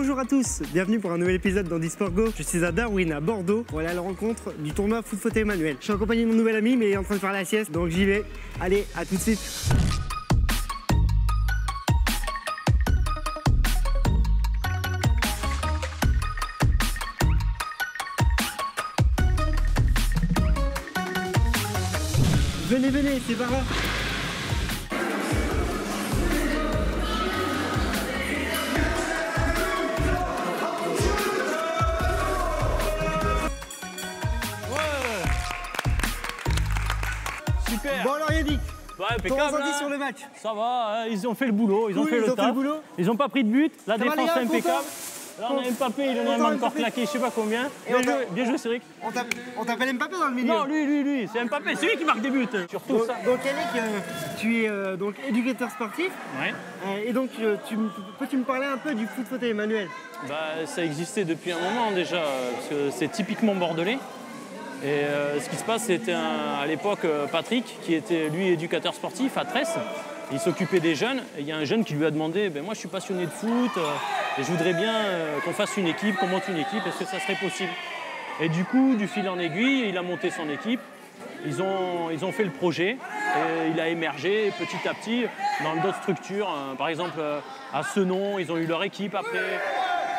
Bonjour à tous, bienvenue pour un nouvel épisode d'Handisport Go. Je suis à Darwin, à Bordeaux, pour aller à la rencontre du tournoi foot fauteuil manuel. Je suis accompagné de mon nouvel ami, mais il est en train de faire la sieste, donc j'y vais. Allez, à tout de suite. Venez, venez, c'est par là. Super. Bon alors Yannick, Ouais, ton impeccable. ressenti sur le match? Ça va, ils ont fait le boulot, ils ont fait le taf. boulot. Ils n'ont pas pris de but, la Ça va, les défense gars, est impeccable. Là on a Mbappé, il en a Content, même encore Mbappé. claqué, je sais pas combien. Et Bien joué Cédric. On t'appelle Mbappé dans le milieu. Non, lui, c'est Mbappé, c'est lui qui marque des buts. Surtout Donc, ça. donc Yannick, tu es donc éducateur sportif. Ouais. Et donc peux-tu me parler un peu du foot fauteuil manuel? Bah, ça existait depuis un moment déjà, parce que c'est typiquement bordelais. Et ce qui se passe, c'était à l'époque Patrick, qui était lui éducateur sportif à Tresse. Il s'occupait des jeunes. Et il y a un jeune qui lui a demandé moi je suis passionné de foot et je voudrais bien qu'on fasse une équipe, qu'on monte une équipe, est-ce que ça serait possible? Et du coup, du fil en aiguille, il a monté son équipe. Ils ont fait le projet et il a émergé petit à petit dans d'autres structures. Par exemple, à Senon, ils ont eu leur équipe après.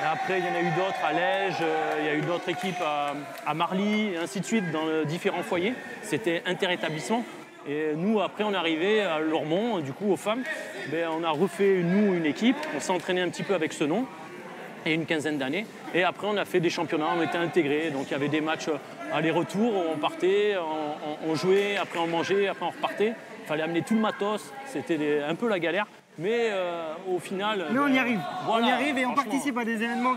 Et après, il y en a eu d'autres à Lège, il y a eu d'autres équipes à Marly, et ainsi de suite, dans différents foyers. C'était interétablissement. Et nous, après, on est arrivé à Lormont, du coup, aux femmes. On a refait, nous, une équipe. On s'est entraîné un petit peu avec Senon, et une quinzaine d'années. Et après, on a fait des championnats, on était intégrés. Donc, il y avait des matchs aller-retour, où on partait, on jouait, après on mangeait, après on repartait. Il fallait amener tout le matos. C'était un peu la galère. Mais au final... Mais on y arrive, voilà, on y arrive et on franchement. participe à des événements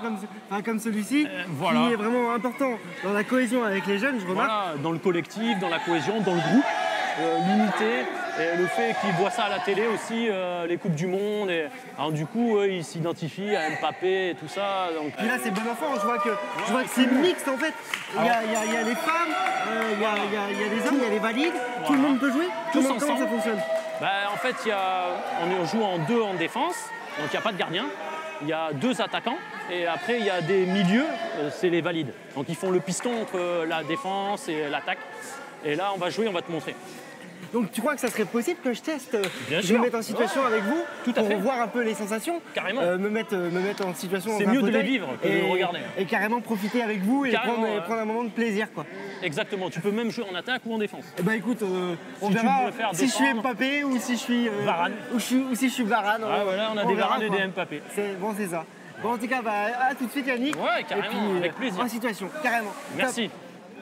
comme celui-ci, voilà. qui est vraiment important dans la cohésion avec les jeunes, je remarque. Voilà, dans le collectif, dans la cohésion, dans le groupe, l'unité, et le fait qu'ils voient ça à la télé aussi, les Coupes du Monde. Et, alors du coup, ils s'identifient à Mbappé et tout ça. Donc, Et là c'est bon enfant, je vois que c'est mixte en fait. Il y a les femmes, il y a les hommes, il y a les valides, tout le monde peut jouer. Tous Comment ensemble. ça fonctionne? en fait, on joue en deux en défense, donc il n'y a pas de gardien. Il y a deux attaquants et après il y a des milieux, c'est les valides. Donc ils font le piston entre la défense et l'attaque. Et là on va jouer, on va te montrer. Donc tu crois que ça serait possible que je teste, Bien je sûr. me mette en situation avec vous Tout à pour fait. voir un peu les sensations, Carrément. me mettre en situation C'est dans un mieux de les fauteuil vivre que de et- les regarder. Et carrément profiter avec vous et Carrément, prendre un moment de plaisir quoi. Exactement, tu peux même jouer en attaque ou en défense. Eh ben écoute, on Si tu verra préfères si je suis défendre. Mbappé ou si je suis Varane. ou si je suis Varane. Ah voilà, on a des verra, Varane et quoi. des Mbappé. C'est ça. Bon en tout cas, à tout de suite Yannick. Ouais, carrément, Et puis, avec plaisir. En situation, carrément. Merci.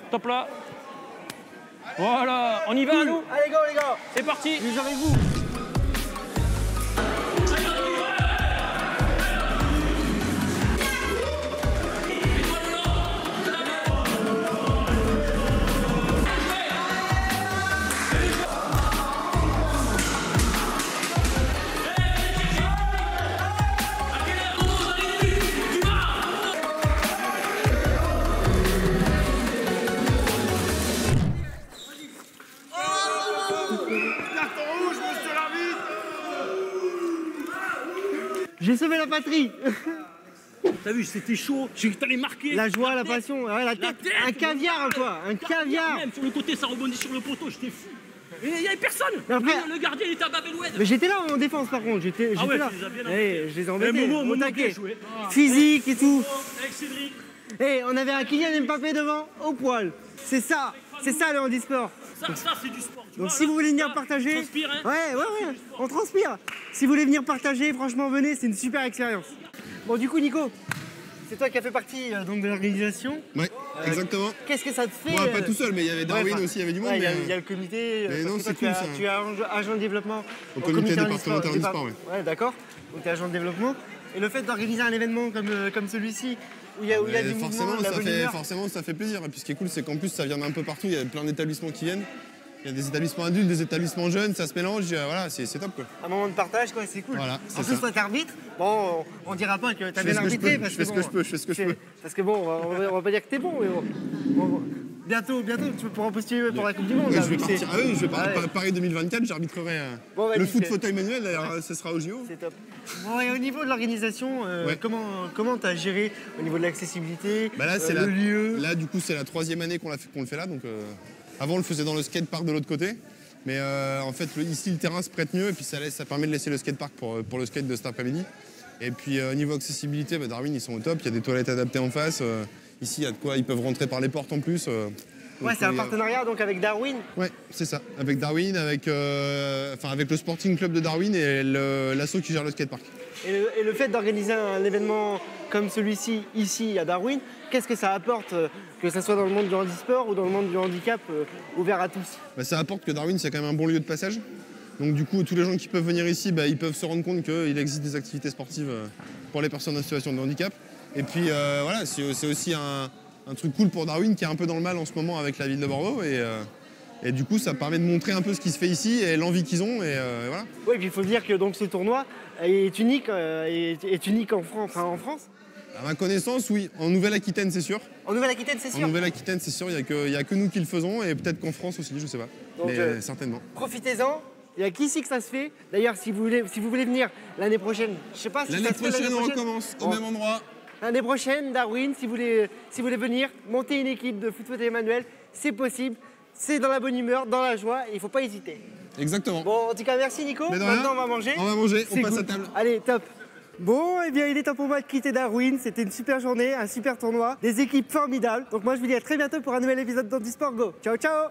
Top là. Voilà, on y va Top. nous. Allez go les gars, C'est parti. je suis avec vous. J'ai sauvé la patrie. T'as vu, c'était chaud, j'ai cru que t'allais marquer. La joie, la passion, ouais, la tête. Un caviar quoi, un caviar. Même sur le côté, ça rebondit sur le poteau, j'étais fou. Et il n'y avait personne. Mais après- Le gardien il était à Babelwed. Mais j'étais là en défense par contre, j'étais Ah ouais, là. tu les as bien Eh, je les ai embêtés, Momo au bien taquet. joué. Physique et tout. Avec Cédric. Eh, on avait un Kylian Mbappé devant, au poil. C'est ça le handisport. Ça c'est du sport. Tu Donc vois, si là, vous voulez venir là, partager, transpire, hein. ouais, on transpire. Si vous voulez venir partager, franchement venez, c'est une super expérience. Bon du coup Nico, c'est toi qui as fait partie donc de l'organisation. Ouais, exactement. Qu'est-ce que ça te fait Moi, pas tout seul, mais il y avait Darwin enfin, aussi, il y avait du monde. ouais, il y, mais, a le comité. mais parce non, que c'est toi, cool, ça. tu es agent de développement Au comité départemental handisport, handisport, ouais. Ouais, d'accord. Donc tu es agent de développement. Et le fait d'organiser un événement comme celui-ci, où il y a mais du mouvement, de la bonne humeur. forcément, ça fait plaisir. Et puis ce qui est cool, c'est qu'en plus, ça vient d'un peu partout. Il y a plein d'établissements qui viennent. Il y a des établissements adultes, des établissements jeunes, ça se mélange. Voilà, c'est top quoi. Un moment de partage, quoi, c'est cool. Voilà, c'est en plus, ça. toi, t'arbitres. Bon, on dira pas que t'as bien arbitré. Je fais ce que je peux. Parce que bon, on va pas dire que t'es bon, mais bon. bientôt, tu pourras postuler pour la Coupe du Monde. Ouais, là, je vais vu que partir. c'est- Ah oui, je vais Ah ouais. Paris 2024, j'arbitrerai Bon, bah, le nickel. foot fauteuil manuel, d'ailleurs, ce sera au JO. C'est top. Bon, et au niveau de l'organisation, Ouais. comment tu as géré au niveau de l'accessibilité, Bah là, c'est le lieu? Là, du coup, c'est la 3e année qu'on le fait là. Donc, avant, on le faisait dans le skatepark de l'autre côté. Mais en fait, ici, le terrain se prête mieux et puis ça permet de laisser le skatepark pour le skate de cet après-midi. Et puis, au niveau accessibilité, Darwin, ils sont au top. Il y a des toilettes adaptées en face. Ici, il y a de quoi, ils peuvent rentrer par les portes en plus. Ouais, c'est un partenariat donc avec Darwin. Ouais, c'est ça. Avec Darwin, avec le Sporting Club de Darwin et l'asso qui gère le skatepark. Et le fait d'organiser un événement comme celui-ci, ici à Darwin, qu'est-ce que ça apporte, que ce soit dans le monde du handisport ou dans le monde du handicap ouvert à tous? Ça apporte que Darwin, c'est quand même un bon lieu de passage. Donc du coup, tous les gens qui peuvent venir ici, ils peuvent se rendre compte qu'il existe des activités sportives pour les personnes en situation de handicap. Et puis voilà, c'est aussi un truc cool pour Darwin qui est un peu dans le mal en ce moment avec la ville de Bordeaux. Et du coup, ça permet de montrer un peu ce qui se fait ici et l'envie qu'ils ont. Et voilà. Oui, puis il faut dire que donc, ce tournoi est unique en France. À ma connaissance, oui. En Nouvelle-Aquitaine, c'est sûr. En Nouvelle-Aquitaine, c'est En sûr. Nouvelle-Aquitaine, c'est sûr. Il n'y a que nous qui le faisons et peut-être qu'en France aussi, je sais pas. Donc, mais certainement. Profitez-en. Il n'y a qu'ici que ça se fait. D'ailleurs, si vous voulez venir l'année prochaine, je sais pas si L'année ça se fait prochaine, on prochaine. recommence au Bon. même endroit. L'année prochaine, Darwin, si vous voulez venir, monter une équipe de foot fauteuil manuel, c'est possible. C'est dans la bonne humeur, dans la joie, et il ne faut pas hésiter. Exactement. Bon, en tout cas, merci Nico. Mais de rien. Maintenant, on va manger. On va manger, on C'est passe cool. à table. Allez, top. Bon, eh bien, il est temps pour moi de quitter Darwin. C'était une super journée, un super tournoi, des équipes formidables. Donc moi, je vous dis à très bientôt pour un nouvel épisode d'Handisport Go. Ciao, ciao.